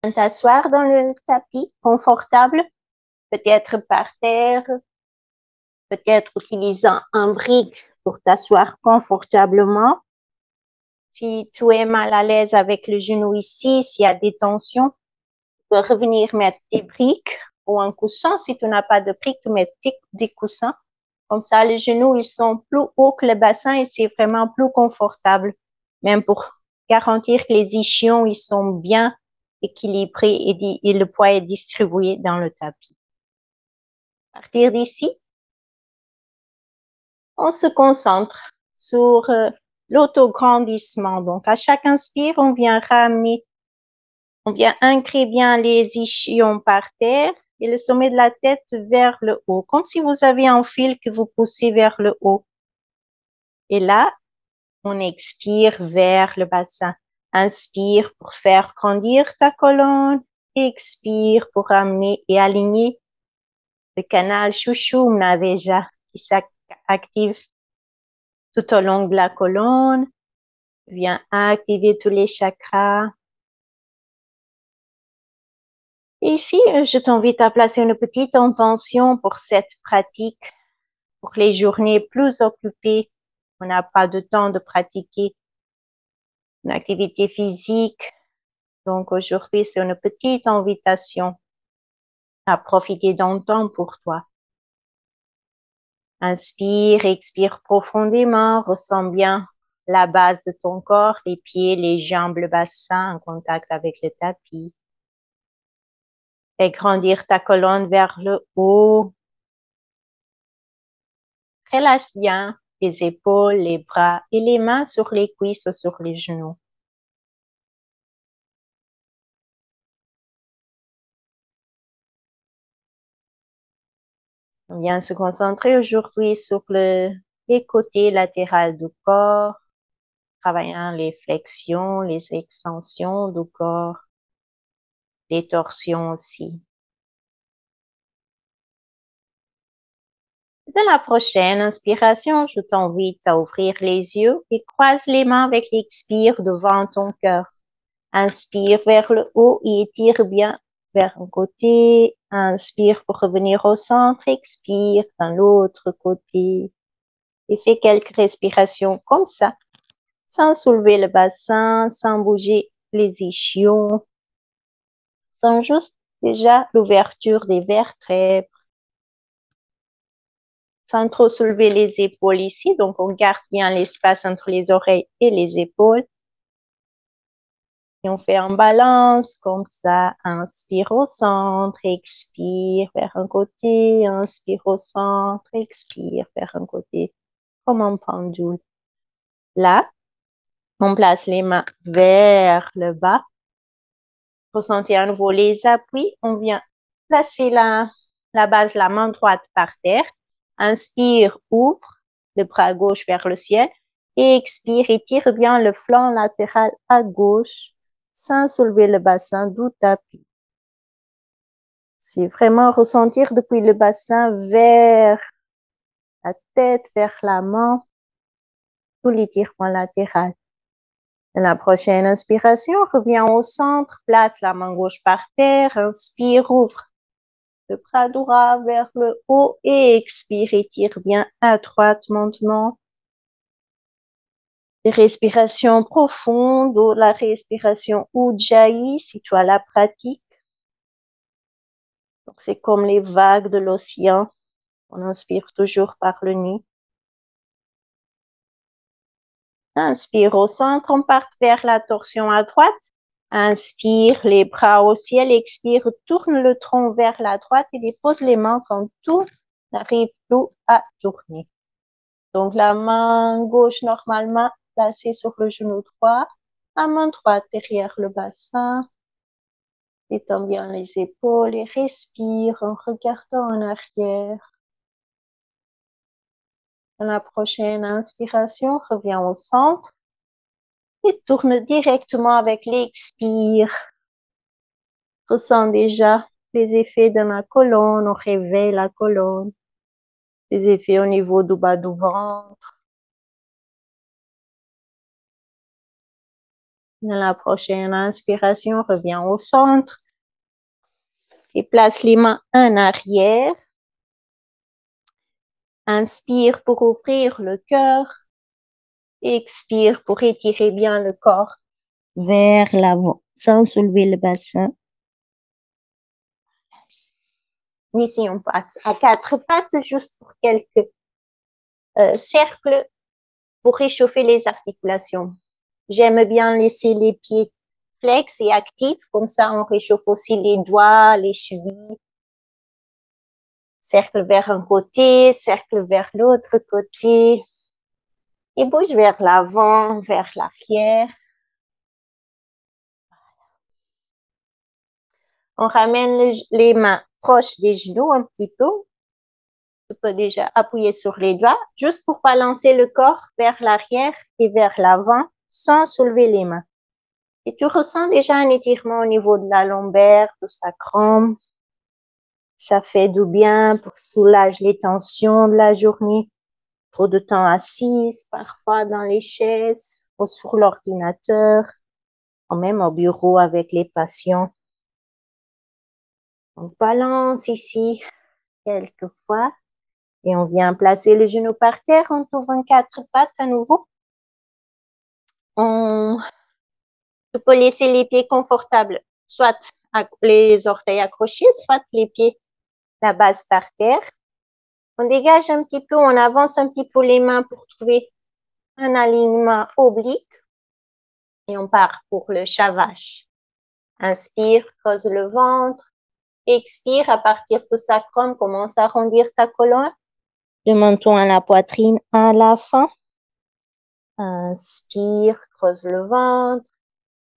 T'asseoir dans le tapis confortable, peut-être par terre, peut-être utilisant un brick pour t'asseoir confortablement. Si tu es mal à l'aise avec le genou ici, s'il y a des tensions, tu peux revenir mettre des briques ou un coussin. Si tu n'as pas de briques, tu mets des coussins. Comme ça, les genoux, ils sont plus hauts que le bassin et c'est vraiment plus confortable. Même pour garantir que les ischions, ils sont bien équilibrés et le poids est distribué dans le tapis. À partir d'ici, on se concentre sur l'autograndissement. Donc, à chaque inspire, on vient ramener, on vient ancrer bien les ischions par terre et le sommet de la tête vers le haut, comme si vous avez un fil que vous poussez vers le haut. Et là, on expire vers le bassin. Inspire pour faire grandir ta colonne. Expire pour ramener et aligner le canal Shushumna déjà qui s'active tout au long de la colonne. Viens activer tous les chakras. Et ici, je t'invite à placer une petite intention pour cette pratique. Pour les journées plus occupées, on n'a pas de temps de pratiquer une activité physique. Donc aujourd'hui, c'est une petite invitation à profiter d'un temps pour toi. Inspire, expire profondément, ressens bien la base de ton corps, les pieds, les jambes, le bassin en contact avec le tapis. Fais grandir ta colonne vers le haut. Relâche bien les épaules, les bras et les mains sur les cuisses ou sur les genoux. On vient se concentrer aujourd'hui sur les côtés latéraux du corps, travaillant les flexions, les extensions du corps, les torsions aussi. Dans la prochaine inspiration, je t'invite à ouvrir les yeux et croise les mains avec l'expire devant ton cœur. Inspire vers le haut et étire bien vers un côté. Inspire pour revenir au centre. Expire dans l'autre côté. Et fais quelques respirations comme ça, sans soulever le bassin, sans bouger les ischions, sans juste déjà l'ouverture des vertèbres, sans trop soulever les épaules ici. Donc, on garde bien l'espace entre les oreilles et les épaules. Et on fait en balance comme ça. Inspire au centre, expire vers un côté. Inspire au centre, expire vers un côté, comme un pendule. Là, on place les mains vers le bas. Ressentez à nouveau les appuis. On vient placer la base de la main droite par terre. Inspire, ouvre le bras gauche vers le ciel. Et expire, étire bien le flanc latéral à gauche sans soulever le bassin du tapis. C'est vraiment ressentir depuis le bassin vers la tête, vers la main, tout l'étirement latéral. Et la prochaine inspiration, reviens au centre, place la main gauche par terre, inspire, ouvre le bras droit vers le haut et expire, étire bien à droite maintenant. Respiration profonde ou la respiration Ujjayi si tu as la pratique. C'est comme les vagues de l'océan. On inspire toujours par le nez. Inspire au centre, on part vers la torsion à droite. Inspire, les bras au ciel. Expire, tourne le tronc vers la droite et dépose les mains quand tout n'arrive plus à tourner. Donc la main gauche normalement placée sur le genou droit. La main droite derrière le bassin. Détends bien les épaules et respire en regardant en arrière. Dans la prochaine inspiration, reviens au centre et tourne directement avec l'expire. Ressens déjà les effets de la colonne, on réveille la colonne, les effets au niveau du bas du ventre. Dans la prochaine inspiration, reviens au centre et place les mains en arrière. Inspire pour ouvrir le cœur. Expire pour étirer bien le corps vers l'avant sans soulever le bassin. Ici, on passe à quatre pattes juste pour quelques cercles pour réchauffer les articulations. J'aime bien laisser les pieds flex et actifs, comme ça on réchauffe aussi les doigts, les chevilles. Cercle vers un côté, cercle vers l'autre côté. Et bouge vers l'avant, vers l'arrière. On ramène les mains proches des genoux un petit peu. Tu peux déjà appuyer sur les doigts, juste pour balancer le corps vers l'arrière et vers l'avant, sans soulever les mains. Et tu ressens déjà un étirement au niveau de la lombaire, du sacrum. Ça fait du bien pour soulager les tensions de la journée. Trop de temps assise, parfois dans les chaises ou sur l'ordinateur, ou même au bureau avec les patients. On balance ici quelques fois et on vient placer le genou par terre. On ouvre quatre pattes à nouveau. Tu peux laisser les pieds confortables, soit les orteils accrochés, soit les pieds, la base par terre. On dégage un petit peu, on avance un petit peu les mains pour trouver un alignement oblique. Et on part pour le chat vache. Inspire, creuse le ventre. Expire, à partir du sacrum, commence à arrondir ta colonne. Le menton à la poitrine à la fin. Inspire, creuse le ventre.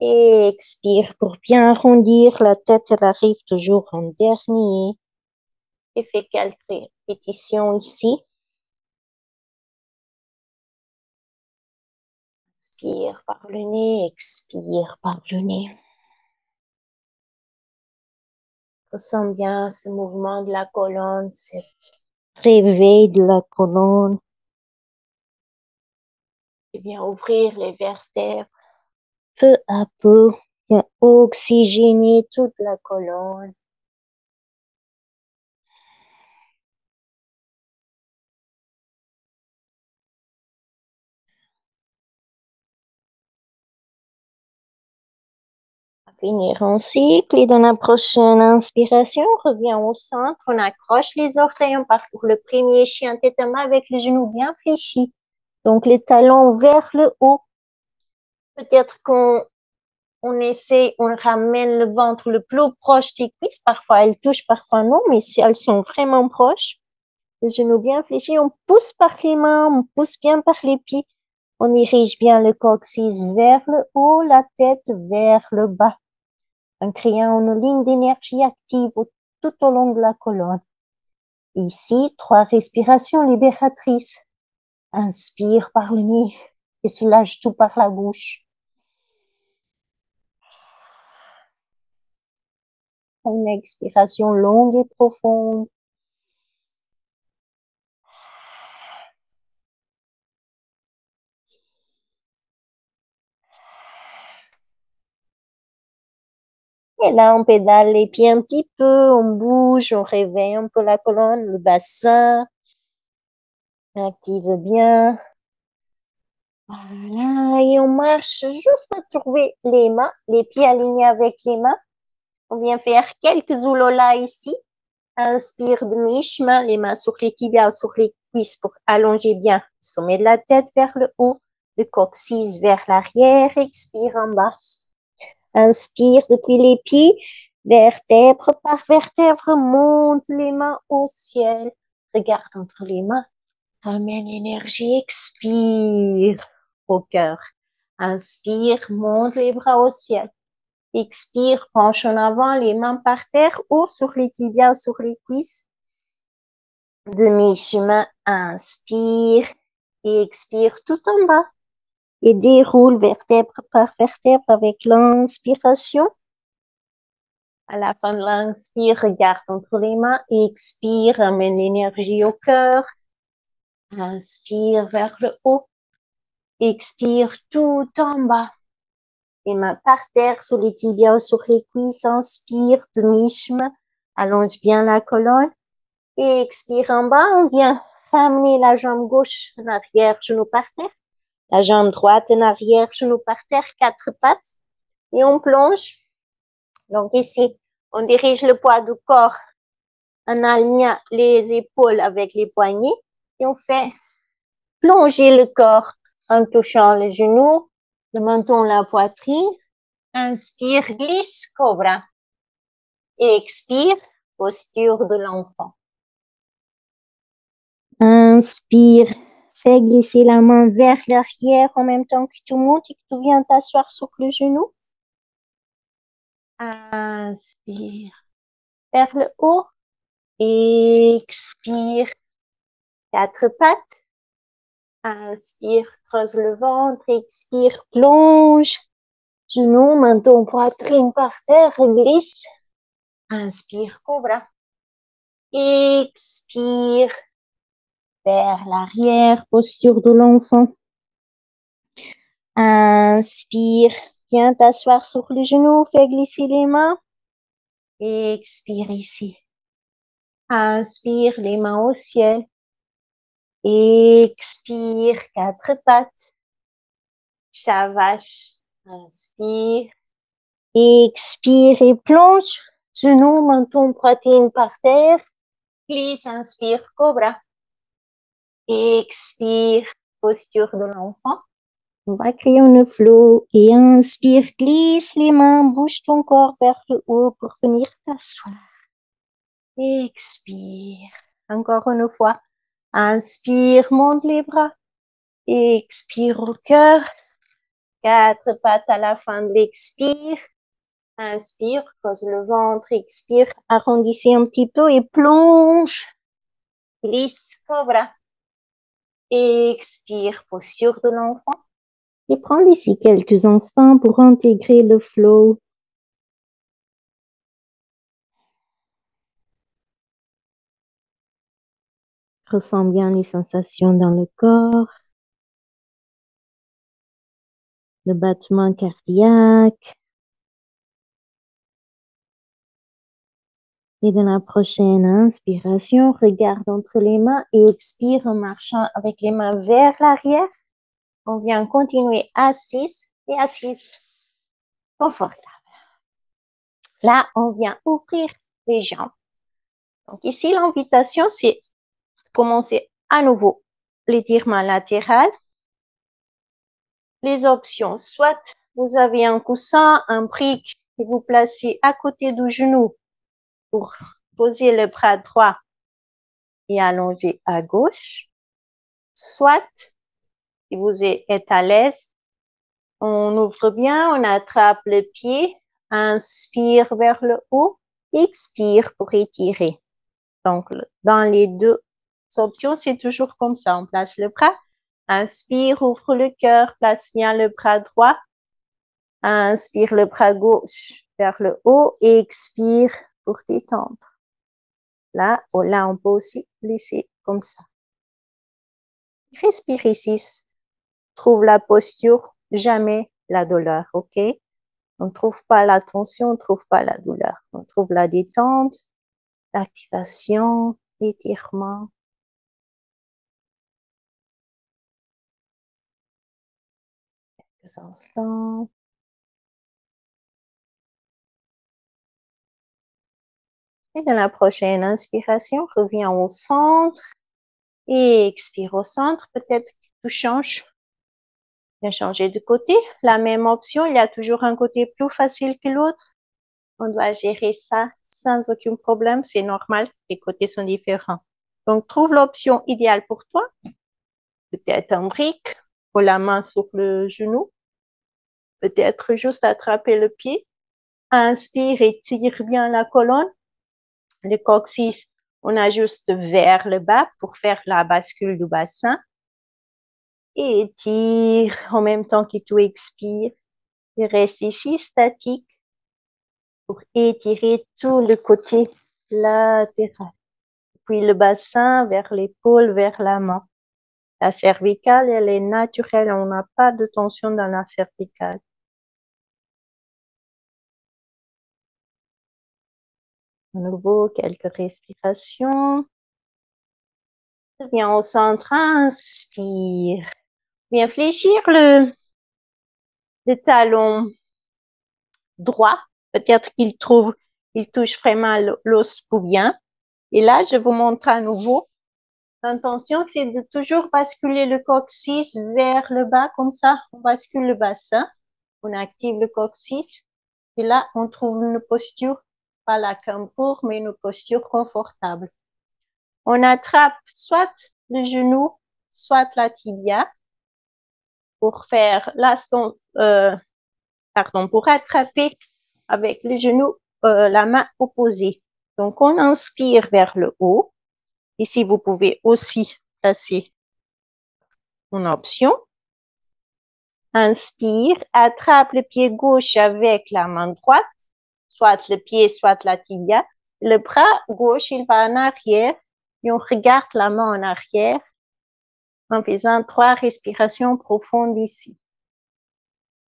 Et expire pour bien arrondir la tête. Elle arrive toujours en dernier. Et fais quelques répétitions ici. Inspire par le nez, expire par le nez. Ressens bien ce mouvement de la colonne, cet réveil de la colonne. Et bien ouvrir les vertèbres peu à peu, bien oxygéner toute la colonne. Finir en cycle et dans la prochaine inspiration, on revient au centre, on accroche les orteils, on part pour le premier chien tête à main avec le genou bien fléchi. Donc les talons vers le haut. Peut-être qu'on essaie, on ramène le ventre le plus proche des cuisses. Parfois elles touchent, parfois non, mais si elles sont vraiment proches, le genou bien fléchi, on pousse par les mains, on pousse bien par les pieds. On dirige bien le coccyx vers le haut, la tête vers le bas, en créant une ligne d'énergie active tout au long de la colonne. Ici, 3 respirations libératrices. Inspire par le nez et soulage tout par la bouche. Une expiration longue et profonde. Et là, on pédale les pieds un petit peu, on bouge, on réveille un peu la colonne, le bassin. Active bien. Voilà, et on marche juste à trouver les mains, les pieds alignés avec les mains. On vient faire quelques oulolas ici. Inspire de mi-chemin, les mains sur les tibias, sur les cuisses pour allonger bien le sommet de la tête vers le haut, le coccyx vers l'arrière. Expire en bas. Inspire depuis les pieds, vertèbre par vertèbre, monte les mains au ciel. Regarde entre les mains. Ramène l'énergie, expire au cœur. Inspire, monte les bras au ciel. Expire, penche en avant, les mains par terre ou sur les tibias, sur les cuisses. Demi-chemin, inspire et expire tout en bas. Et déroule vertèbre par vertèbre avec l'inspiration. À la fin de l'inspire, regarde entre les mains et expire, ramène l'énergie au cœur. Inspire vers le haut. Expire tout en bas. Les mains par terre, sur les tibias, sur les cuisses. Inspire, demi-chemin. Allonge bien la colonne. Et expire en bas. On vient ramener la jambe gauche en arrière, genou par terre. La jambe droite en arrière, genou par terre, quatre pattes. Et on plonge. Donc ici, on dirige le poids du corps en alignant les épaules avec les poignets. Et on fait plonger le corps en touchant les genoux, le menton, la poitrine. Inspire, glisse, cobra. Et expire, posture de l'enfant. Inspire, fais glisser la main vers l'arrière en même temps que tu montes et que tu viens t'asseoir sur le genou. Inspire, vers le haut. Expire, quatre pattes. Inspire, creuse le ventre. Expire, plonge. Genou, menton, poitrine par terre, glisse. Inspire, cobra. Expire, vers l'arrière, posture de l'enfant. Inspire, viens t'asseoir sur le genou, fais glisser les mains. Expire ici. Inspire, les mains au ciel. Expire, quatre pattes. Shavash. Inspire. Expire et plonge. Genou, menton, poitrine par terre. Glisse, inspire, cobra. Expire, posture de l'enfant. On va créer un flow et inspire, glisse les mains, bouge ton corps vers le haut pour venir t'asseoir. Expire. Encore une fois. Inspire, monte les bras. Expire au cœur. Quatre pattes à la fin de l'expire. Inspire, creuse le ventre. Expire, arrondissez un petit peu et plonge. Glisse, cobra. Expire, posture de l'enfant. Et prends ici quelques instants pour intégrer le flow. Ressens bien les sensations dans le corps, le battement cardiaque. Et dans la prochaine inspiration, regarde entre les mains et expire en marchant avec les mains vers l'arrière. On vient continuer assise et assise confortable. Là, on vient ouvrir les jambes. Donc ici, l'invitation, c'est commencer à nouveau l'étirement latéral. Les options, soit vous avez un coussin, un brique que vous placez à côté du genou pour poser le bras droit et allonger à gauche. Soit, si vous êtes à l'aise, on ouvre bien, on attrape le pied, inspire vers le haut, expire pour étirer. Donc, dans les deux options, c'est toujours comme ça. On place le bras, inspire, ouvre le cœur, place bien le bras droit, inspire le bras gauche vers le haut et expire pour détendre. Là, on peut aussi laisser comme ça. Respire ici. Trouve la posture, jamais la douleur, ok? On ne trouve pas la tension, on ne trouve pas la douleur. On trouve la détente, l'activation, l'étirement. Quelques instants. Et dans la prochaine inspiration, reviens au centre et expire au centre. Peut-être que tu changes. Bien changer de côté. La même option, il y a toujours un côté plus facile que l'autre. On doit gérer ça sans aucun problème. C'est normal. Les côtés sont différents. Donc, trouve l'option idéale pour toi. Peut-être un brique ou la main sur le genou. Peut-être juste attraper le pied. Inspire et tire bien la colonne. Le coccyx, on ajuste vers le bas pour faire la bascule du bassin. Et étire en même temps que tu expires. Et reste ici statique pour étirer tout le côté latéral. Puis le bassin vers l'épaule, vers la main. La cervicale, elle est naturelle. On n'a pas de tension dans la cervicale. À nouveau, quelques respirations. Reviens au centre, inspire. Viens fléchir le talon droit. Peut-être qu'il touche vraiment l'os pubien. Et là, je vous montre à nouveau. L'intention, c'est de toujours basculer le coccyx vers le bas, comme ça, on bascule le bassin, on active le coccyx, et là, on trouve une posture, pas la cambour, mais une posture confortable. On attrape soit le genou, soit la tibia, pour faire pour attraper avec le genou la main opposée. Donc, on inspire vers le haut. Ici, vous pouvez aussi placer une option. Inspire, attrape le pied gauche avec la main droite, soit le pied, soit la tibia. Le bras gauche, il va en arrière et on regarde la main en arrière en faisant 3 respirations profondes ici.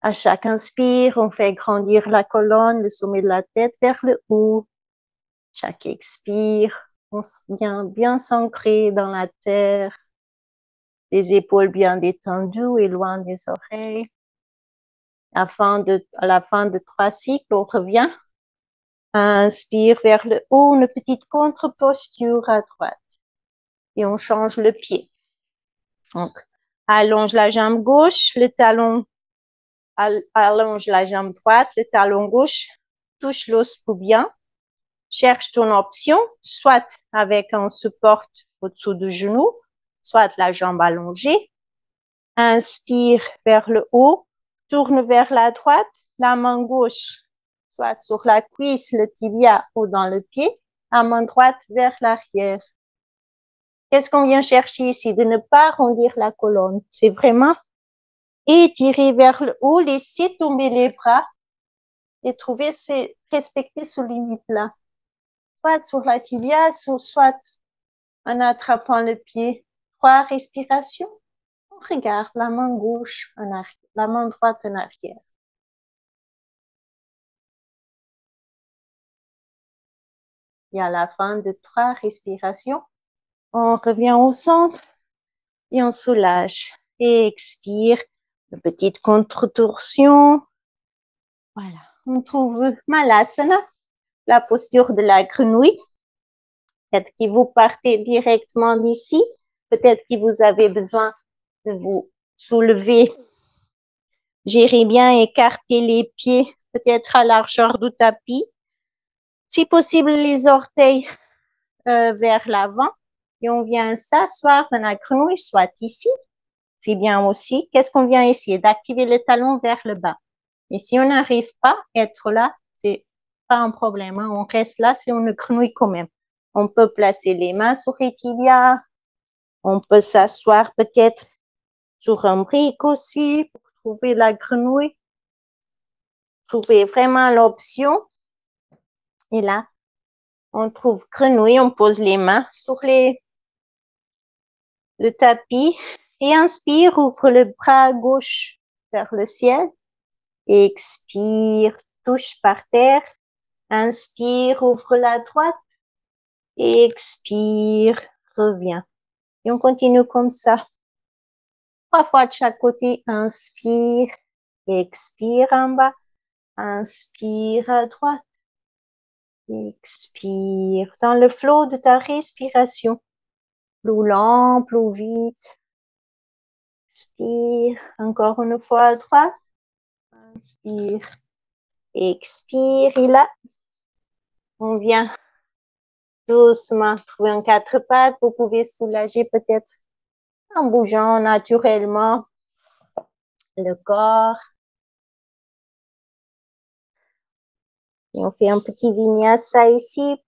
À chaque inspire, on fait grandir la colonne, le sommet de la tête vers le haut. Chaque expire, on vient bien s'ancrer dans la terre, les épaules bien détendues et loin des oreilles. À la fin de 3 cycles, on revient. Inspire vers le haut, une petite contre-posture à droite. Et on change le pied. Donc, allonge la jambe gauche, le talon allonge la jambe droite, le talon gauche touche l'os pubien. Cherche ton option, soit avec un support au-dessous du genou, soit la jambe allongée. Inspire vers le haut, tourne vers la droite, la main gauche, soit sur la cuisse, le tibia ou dans le pied, la main droite vers l'arrière. Qu'est-ce qu'on vient chercher ici? De ne pas arrondir la colonne. C'est vraiment étirer vers le haut, laisser tomber les bras et respecter ce limite-là. Soit sur la tibia, soit en attrapant le pied. 3 respirations. On regarde la main gauche en arrière, la main droite en arrière. Et à la fin de 3 respirations, on revient au centre et on soulage. Et expire, une petite contre-torsion. Voilà, on trouve Malasana, la posture de la grenouille. Peut-être que vous partez directement d'ici. Peut-être que vous avez besoin de vous soulever. Gérez bien, écarter les pieds, peut-être à la largeur du tapis. Si possible, les orteils vers l'avant. Et on vient s'asseoir dans la grenouille, soit ici. C'est bien aussi. Qu'est-ce qu'on vient essayer? D'activer le talon vers le bas. Et si on n'arrive pas à être là, c'est pas un problème. Hein. On reste là, c'est une grenouille quand même. On peut placer les mains sur les tibias. On peut s'asseoir peut-être sur un brique aussi pour trouver la grenouille. Trouver vraiment l'option. Et là, on trouve grenouille, on pose les mains sur le tapis et inspire, ouvre le bras gauche vers le ciel. Expire, touche par terre. Inspire, ouvre la droite. Expire, reviens. Et on continue comme ça. 3 fois de chaque côté. Inspire, expire en bas. Inspire à droite. Expire dans le flot de ta respiration. Plus lent, plus vite. Expire encore une fois à droite. Inspire. Expire. Et là, on vient doucement trouver en 4 pattes. Vous pouvez soulager peut-être en bougeant naturellement le corps. Et on fait un petit vinyasa ici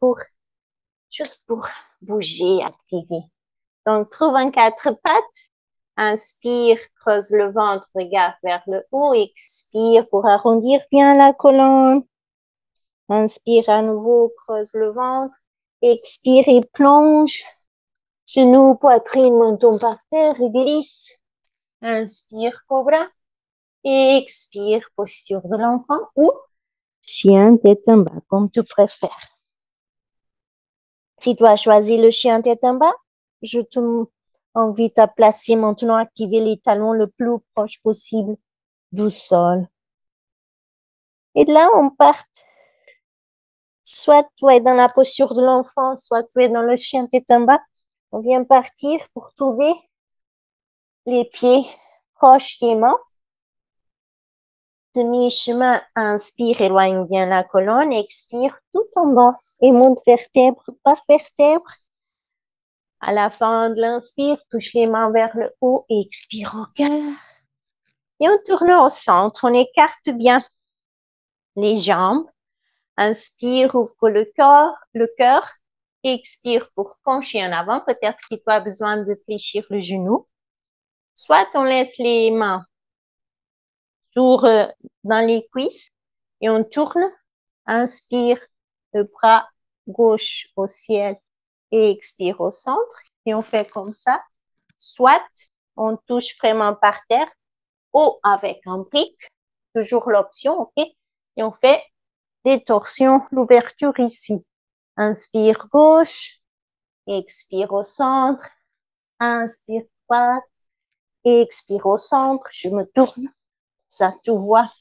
juste pour bouger, activer. Donc, trouve en 4 pattes. Inspire, creuse le ventre, regarde vers le haut. Expire pour arrondir bien la colonne. Inspire à nouveau, creuse le ventre. Expire et plonge. Genoux, poitrine, menton par terre, glisse. Inspire, cobra. Expire, posture de l'enfant ou chien tête en bas, comme tu préfères. Si tu as choisi le chien tête en bas, je t'invite à placer maintenant, activer les talons le plus proche possible du sol. Et là, on part. Soit tu es dans la posture de l'enfant, soit tu es dans le chien tête en bas. On vient partir pour trouver les pieds proches des mains. Demi-chemin, inspire, éloigne bien la colonne, expire tout en bas et monte vertèbre par vertèbre. À la fin de l'inspire, touche les mains vers le haut et expire au cœur. Et on tourne au centre, on écarte bien les jambes. Inspire, ouvre le cœur. Expire pour pencher en avant. Peut-être que tu as besoin de fléchir le genou. Soit on laisse les mains dans les cuisses et on tourne. Inspire, le bras gauche au ciel et expire au centre. Et on fait comme ça. Soit on touche vraiment par terre ou avec un pic. Toujours l'option, OK? Et on fait des torsions, l'ouverture ici. Inspire gauche, expire au centre, inspire droite, expire au centre, je me tourne, ça tout voit.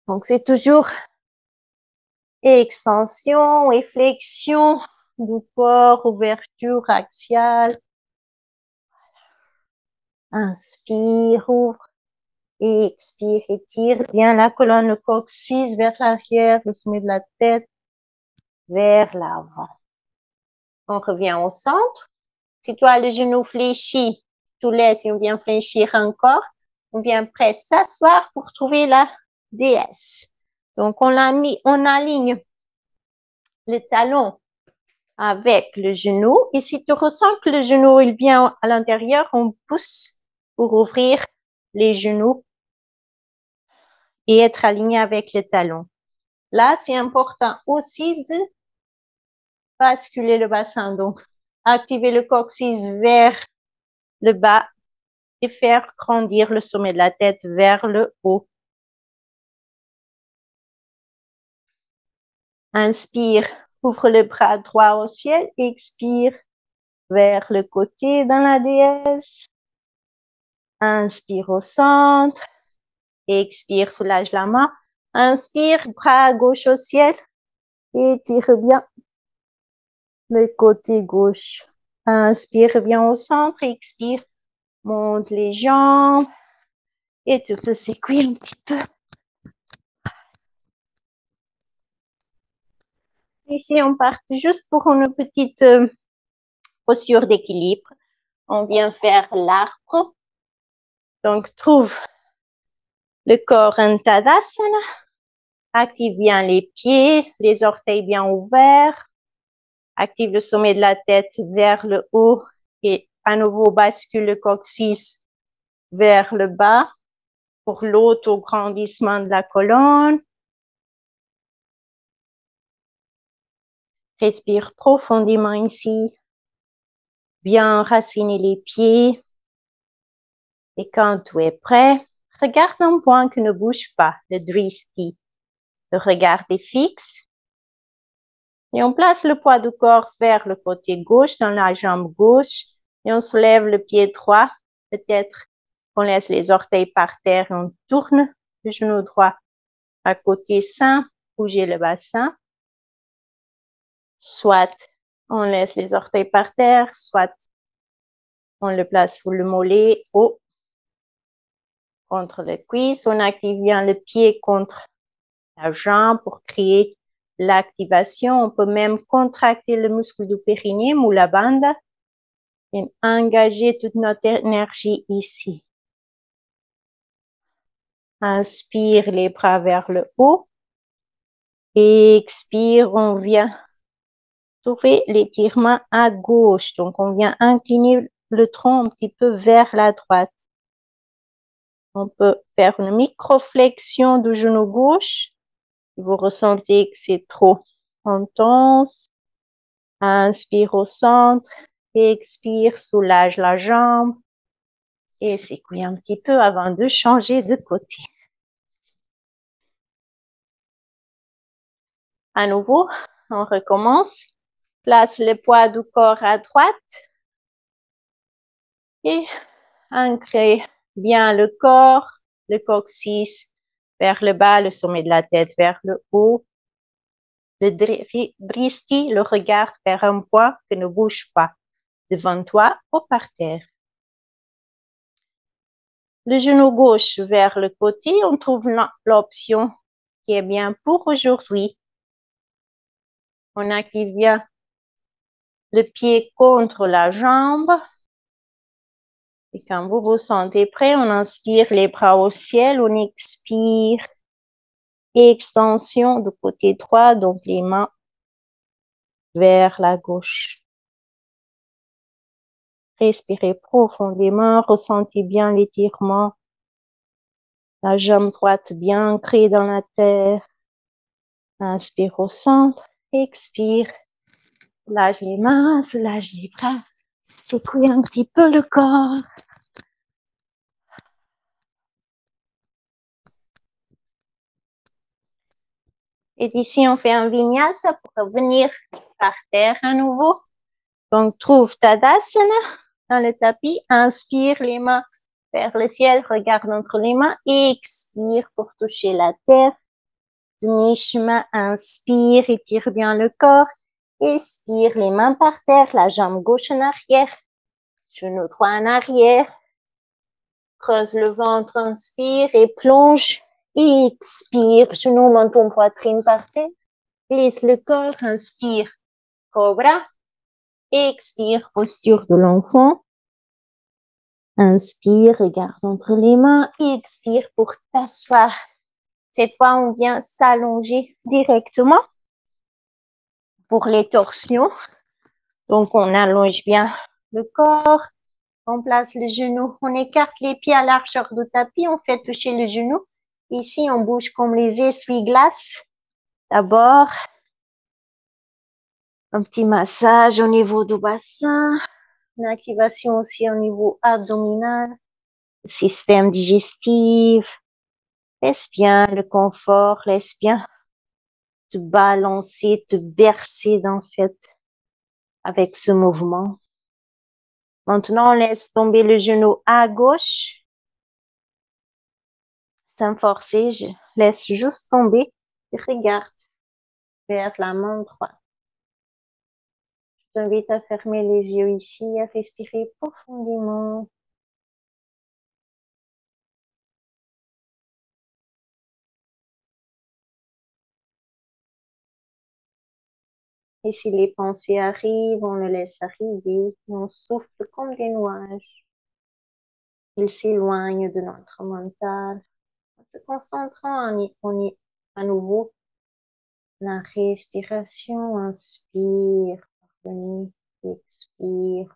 Donc c'est toujours extension et flexion du corps, ouverture axiale. Inspire, ouvre, expire, étire bien la colonne, le coccyx vers l'arrière, le sommet de la tête vers l'avant. On revient au centre. Si tu as le genou fléchi, tu laisses et on vient fléchir encore. On vient presque s'asseoir pour trouver la déesse. Donc, on aligne le talon avec le genou. Et si tu ressens que le genou il vient à l'intérieur, on pousse pour ouvrir les genoux et être aligné avec le talon. Là, c'est important aussi de basculer le bassin. Donc, activer le coccyx vers le bas et faire grandir le sommet de la tête vers le haut. Inspire, ouvre le bras droit au ciel, expire vers le côté dans la déesse. Inspire au centre, expire, soulage la main. Inspire, bras gauche au ciel, étire bien le côté gauche. Inspire bien au centre, expire, monte les jambes et tu peux secouer un petit peu. Ici, on part juste pour une petite posture d'équilibre. On vient faire l'arbre. Donc, trouve le corps en Tadasana. Active bien les pieds, les orteils bien ouverts. Active le sommet de la tête vers le haut et à nouveau bascule le coccyx vers le bas pour l'auto-grandissement de la colonne. Respire profondément ici. Bien enraciner les pieds. Et quand tu es prêt, regarde un point qui ne bouge pas, le dristi. Le regard est fixe. Et on place le poids du corps vers le côté gauche, dans la jambe gauche. Et on soulève le pied droit. Peut-être qu'on laisse les orteils par terre et on tourne le genou droit à côté sain. Bouger le bassin. Soit on laisse les orteils par terre, soit on le place sous le mollet ou contre le cuisse. On active bien le pied contre la jambe pour créer l'activation. On peut même contracter le muscle du périnée, Mula Bandha, et engager toute notre énergie ici. Inspire les bras vers le haut. Expire, on vient trouver l'étirement à gauche. Donc, on vient incliner le tronc un petit peu vers la droite. On peut faire une microflexion du genou gauche. Si vous ressentez que c'est trop intense, inspire au centre, expire, soulage la jambe et secoue un petit peu avant de changer de côté. À nouveau, on recommence. Place le poids du corps à droite et ancrez bien le corps, le coccyx vers le bas, le sommet de la tête vers le haut. Dristi le regard vers un point qui ne bouge pas, devant toi ou par terre. Le genou gauche vers le côté, on trouve l'option qui est bien pour aujourd'hui. On active bien le pied contre la jambe. Et quand vous vous sentez prêt, on inspire les bras au ciel, on expire. Extension du côté droit, donc les mains vers la gauche. Respirez profondément, ressentez bien l'étirement. La jambe droite bien ancrée dans la terre. Inspire au centre, expire. Soulage les mains, soulage les bras. Secoue un petit peu le corps. Et ici, on fait un vinyasa pour revenir par terre à nouveau. Donc, trouve Tadasana dans le tapis. Inspire les mains vers le ciel, regarde entre les mains. Expire pour toucher la terre. Demi-chemin, inspire, étire bien le corps. Expire, les mains par terre, la jambe gauche en arrière, genou droit en arrière. Creuse le ventre, inspire et plonge. Expire, genou, menton, poitrine par terre. Glisse le corps, inspire, cobra. Expire, posture de l'enfant. Inspire, regarde entre les mains. Expire pour t'asseoir. Cette fois, on vient s'allonger directement pour les torsions. Donc, on allonge bien le corps. On place le genou. On écarte les pieds à la largeur du tapis. On fait toucher le genou. Ici, on bouge comme les essuie-glaces. D'abord, un petit massage au niveau du bassin. Une activation aussi au niveau abdominal. Système digestif. Laisse bien le confort. Laisse bien te balancer, te bercer avec ce mouvement. Maintenant, on laisse tomber le genou à gauche. Sans forcer, je laisse juste tomber et regarde vers la main droite. Je t'invite à fermer les yeux ici, à respirer profondément. Et si les pensées arrivent, on les laisse arriver. On souffle comme des nuages. Ils s'éloignent de notre mental. En se concentrant à nouveau la respiration. Inspire, pardonnez, expire.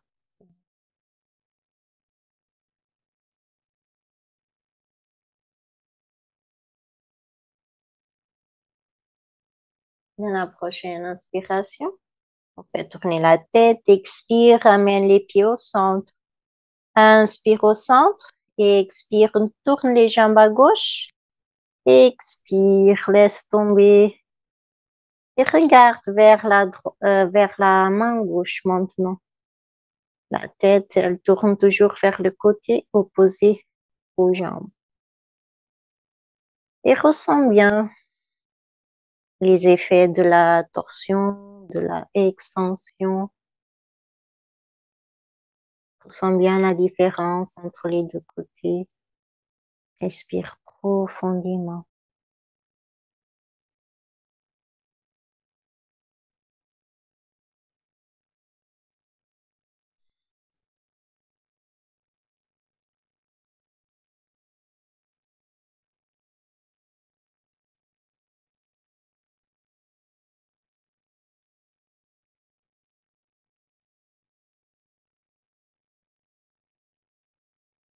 Dans la prochaine inspiration, on fait tourner la tête, expire, ramène les pieds au centre. Inspire au centre, expire, tourne les jambes à gauche. Expire, laisse tomber. Et regarde vers la main gauche maintenant. La tête, elle tourne toujours vers le côté opposé aux jambes. Et ressens bien les effets de la torsion, de la extension. Ressens bien la différence entre les deux côtés. Respire profondément.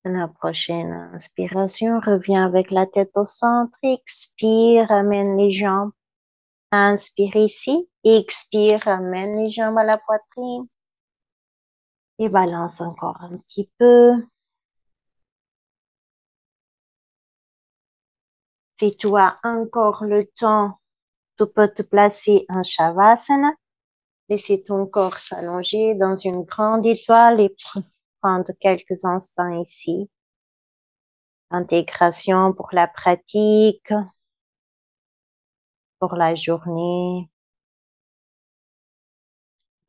La prochaine inspiration, reviens avec la tête au centre. Expire, amène les jambes. Inspire ici. Expire, amène les jambes à la poitrine. Et balance encore un petit peu. Si tu as encore le temps, tu peux te placer en Shavasana. Laissez ton corps s'allonger dans une grande étoile et prendre quelques instants ici. Intégration pour la pratique, pour la journée.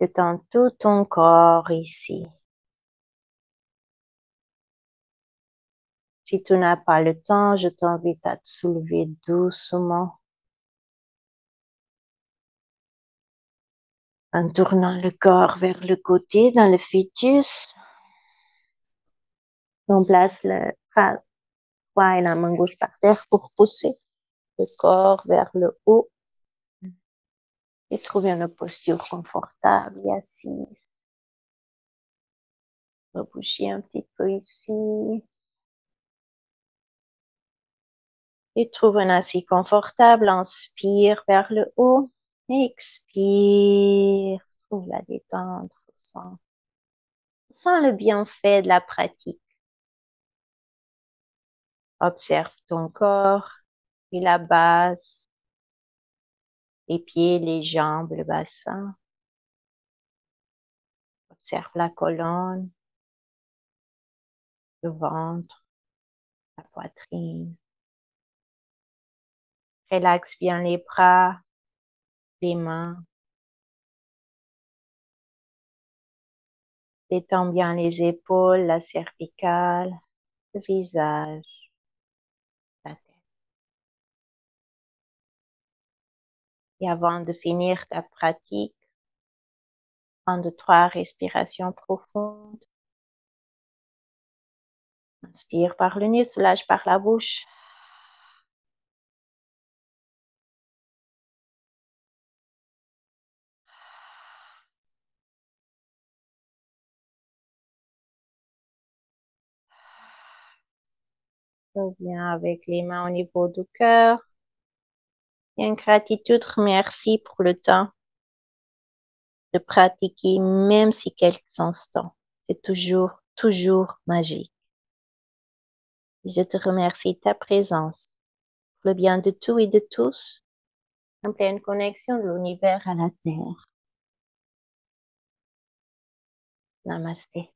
Détends tout ton corps ici. Si tu n'as pas le temps, je t'invite à te soulever doucement en tournant le corps vers le côté dans le fœtus. On place le bras droit et la main gauche par terre pour pousser le corps vers le haut et trouver une posture confortable et assise. On va bouger un petit peu ici. Et trouve un assis confortable. Inspire vers le haut. Expire. Trouve la détente. Sens le bienfait de la pratique. Observe ton corps et la base, les pieds, les jambes, le bassin. Observe la colonne, le ventre, la poitrine. Relaxe bien les bras, les mains. Détends bien les épaules, la cervicale, le visage, la tête. Et avant de finir ta pratique, prends 2-3 respirations profondes. Inspire par le nez, soulage par la bouche. Reviens avec les mains au niveau du cœur. Et en gratitude, remercie pour le temps de pratiquer, même si quelques instants. C'est toujours, toujours magique. Je te remercie de ta présence, pour le bien de tout et de tous, en pleine connexion de l'univers à la Terre. Namaste.